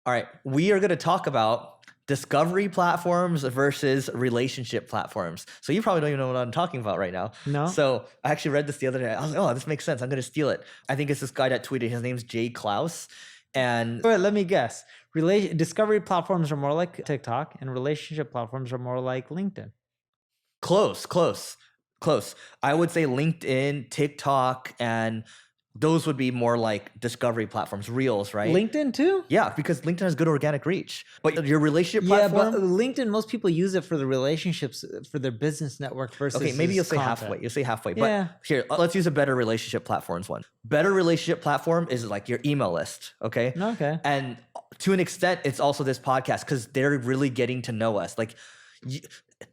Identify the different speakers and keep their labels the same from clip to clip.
Speaker 1: All right. We are going to talk about discovery platforms versus relationship platforms. So you probably don't even know what I'm talking about right now.
Speaker 2: No?
Speaker 1: So I actually read this the other day. I was like, oh, this makes sense. I'm going to steal it. I think it's this guy that tweeted. His name's Jay Klaus. And
Speaker 2: Wait, let me guess. Discovery platforms are more like TikTok, and relationship platforms are more like LinkedIn.
Speaker 1: close. I would say LinkedIn, TikTok, and those would be more like discovery platforms, Reels, right?
Speaker 2: LinkedIn too?
Speaker 1: Yeah, because LinkedIn has good organic reach. But your relationship
Speaker 2: Yeah,
Speaker 1: platform,
Speaker 2: but LinkedIn, most people use it for the relationships, for their business network versus
Speaker 1: okay, maybe you'll say
Speaker 2: content.
Speaker 1: halfway. You'll say halfway.
Speaker 2: Yeah.
Speaker 1: But here, let's use a better relationship platforms one. Better relationship platform is like your email list, okay?
Speaker 2: Okay.
Speaker 1: And to an extent, it's also this podcast because they're really getting to know us. Like,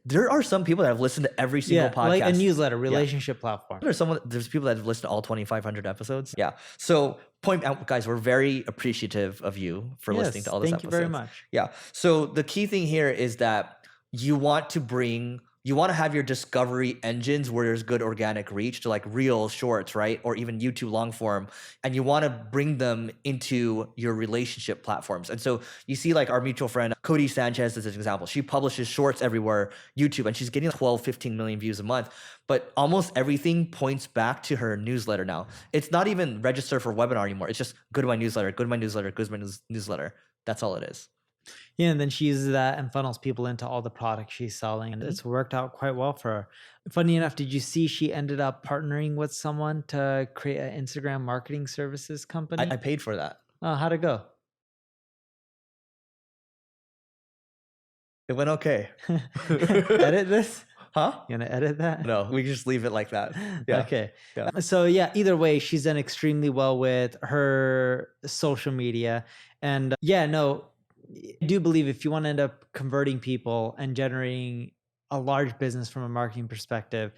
Speaker 1: there are some people that have listened to every single podcast.
Speaker 2: Like a newsletter, relationship platform.
Speaker 1: There's people that have listened to all 2,500 episodes. Yeah. So point out, guys, we're very appreciative of you for listening to all this episodes.
Speaker 2: Thank you very much.
Speaker 1: Yeah. So the key thing here is that you want to have your discovery engines where there's good organic reach to like Reels, Shorts, right? Or even YouTube long form. And you want to bring them into your relationship platforms. And so you see like our mutual friend, Cody Sanchez as an example. She publishes shorts everywhere, YouTube, and she's getting 12, 15 million views a month. But almost everything points back to her newsletter now. It's not even registered for webinar anymore. It's just go to my newsletter, go to my newsletter, go to my newsletter. That's all it is.
Speaker 2: Yeah, and then she uses that and funnels people into all the products she's selling, and it's worked out quite well for her. Funny enough, did you see she ended up partnering with someone to create an Instagram marketing services company?
Speaker 1: I paid for that.
Speaker 2: Oh, how'd it go?
Speaker 1: It went okay.
Speaker 2: Edit this?
Speaker 1: Huh?
Speaker 2: You gonna edit that?
Speaker 1: No, we just leave it like that. Yeah.
Speaker 2: Okay.
Speaker 1: Yeah.
Speaker 2: So yeah, either way, she's done extremely well with her social media. And I do believe if you want to end up converting people and generating a large business from a marketing perspective,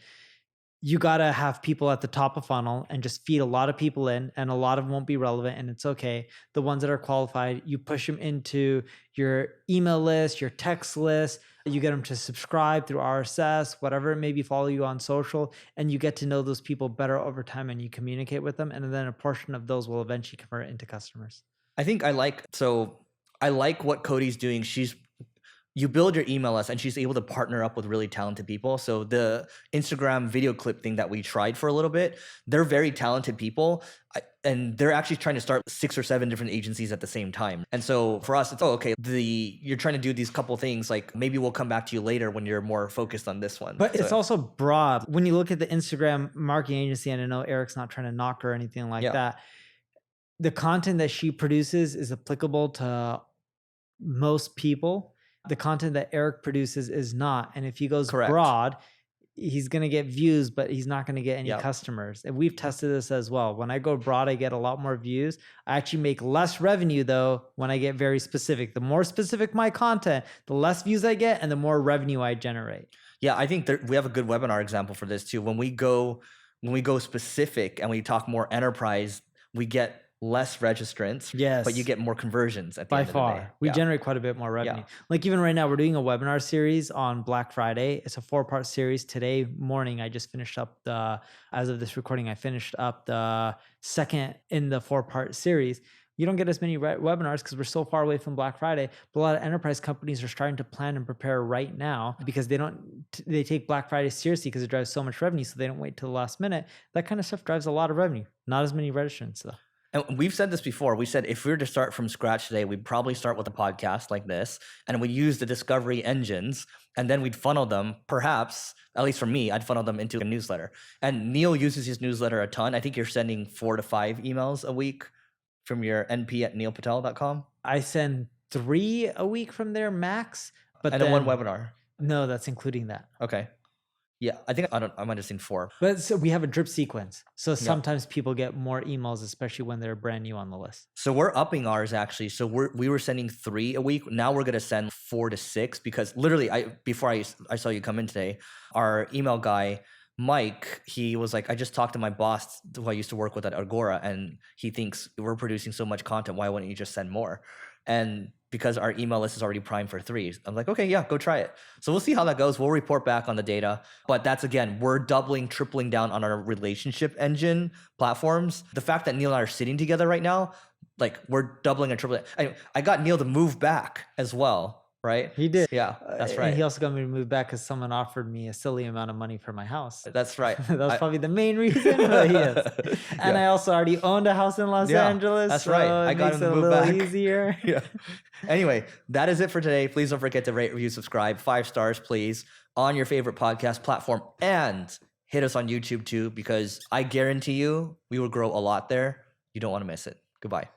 Speaker 2: you got to have people at the top of funnel and just feed a lot of people in, and a lot of them won't be relevant, and it's okay. The ones that are qualified, you push them into your email list, your text list, you get them to subscribe through RSS, whatever it may be, follow you on social, and you get to know those people better over time, and you communicate with them. And then a portion of those will eventually convert into customers.
Speaker 1: I like what Cody's doing. You build your email list and she's able to partner up with really talented people. So the Instagram video clip thing that we tried for a little bit, they're very talented people. And they're actually trying to start 6 or 7 different agencies at the same time. And so for us, it's, you're trying to do these couple things. Like maybe we'll come back to you later when you're more focused on this one.
Speaker 2: But it's also broad. When you look at the Instagram marketing agency, and I know Eric's not trying to knock her or anything like that, the content that she produces is applicable to most people. The content that Eric produces is not. And if he goes broad, he's going to get views, but he's not going to get any customers. And we've tested this as well. When I go broad, I get a lot more views. I actually make less revenue though when I get very specific. The more specific my content, the less views I get and the more revenue I generate.
Speaker 1: Yeah, I think we have a good webinar example for this too. When we go specific and we talk more enterprise, we get less registrants, but you get more conversions at the end of the day.
Speaker 2: By far. We generate quite a bit more revenue. Like even right now, we're doing a webinar series on Black Friday. It's a 4-part series. Today morning, I just finished up as of this recording, I finished up the second in the 4-part series. You don't get as many webinars because we're so far away from Black Friday, but a lot of enterprise companies are starting to plan and prepare right now because they take Black Friday seriously because it drives so much revenue, so they don't wait till the last minute. That kind of stuff drives a lot of revenue. Not as many registrants though.
Speaker 1: And we've said this before. We said if we were to start from scratch today, we'd probably start with a podcast like this, and we use the discovery engines, and then we'd funnel them. Perhaps, at least for me, I'd funnel them into a newsletter. And Neil uses his newsletter a ton. I think you're sending 4 to 5 emails a week from your np@neilpatel.com.
Speaker 2: I send 3 a week from there max, but
Speaker 1: then 1 webinar.
Speaker 2: No, that's including that.
Speaker 1: Okay. Yeah, I might have seen 4.
Speaker 2: But so we have a drip sequence. So sometimes people get more emails, especially when they're brand new on the list.
Speaker 1: So we're upping ours actually. So we were sending 3 a week. Now we're going to send 4 to 6 because literally before I saw you come in today, our email guy, Mike, he was like, I just talked to my boss who I used to work with at Agora, and he thinks we're producing so much content. Why wouldn't you just send more? And because our email list is already primed for 3, I'm like, okay, yeah, go try it. So we'll see how that goes. We'll report back on the data. But that's, again, we're doubling, tripling down on our relationship engine platforms. The fact that Neil and I are sitting together right now, like we're doubling and tripling. I got Neil to move back as well, right?
Speaker 2: He did.
Speaker 1: Yeah, that's
Speaker 2: And
Speaker 1: right.
Speaker 2: he also got me to move back because someone offered me a silly amount of money for my house.
Speaker 1: That's right.
Speaker 2: That was probably the main reason. But yes. And
Speaker 1: Yeah.
Speaker 2: I also already owned a house in Los
Speaker 1: Yeah,
Speaker 2: Angeles.
Speaker 1: that's
Speaker 2: so
Speaker 1: right.
Speaker 2: It
Speaker 1: I got
Speaker 2: makes
Speaker 1: him
Speaker 2: it
Speaker 1: to
Speaker 2: a
Speaker 1: move
Speaker 2: little
Speaker 1: back.
Speaker 2: easier.
Speaker 1: Yeah. Anyway, that is it for today. Please don't forget to rate, review, subscribe. 5 stars, please, on your favorite podcast platform. And hit us on YouTube too, because I guarantee you we will grow a lot there. You don't want to miss it. Goodbye.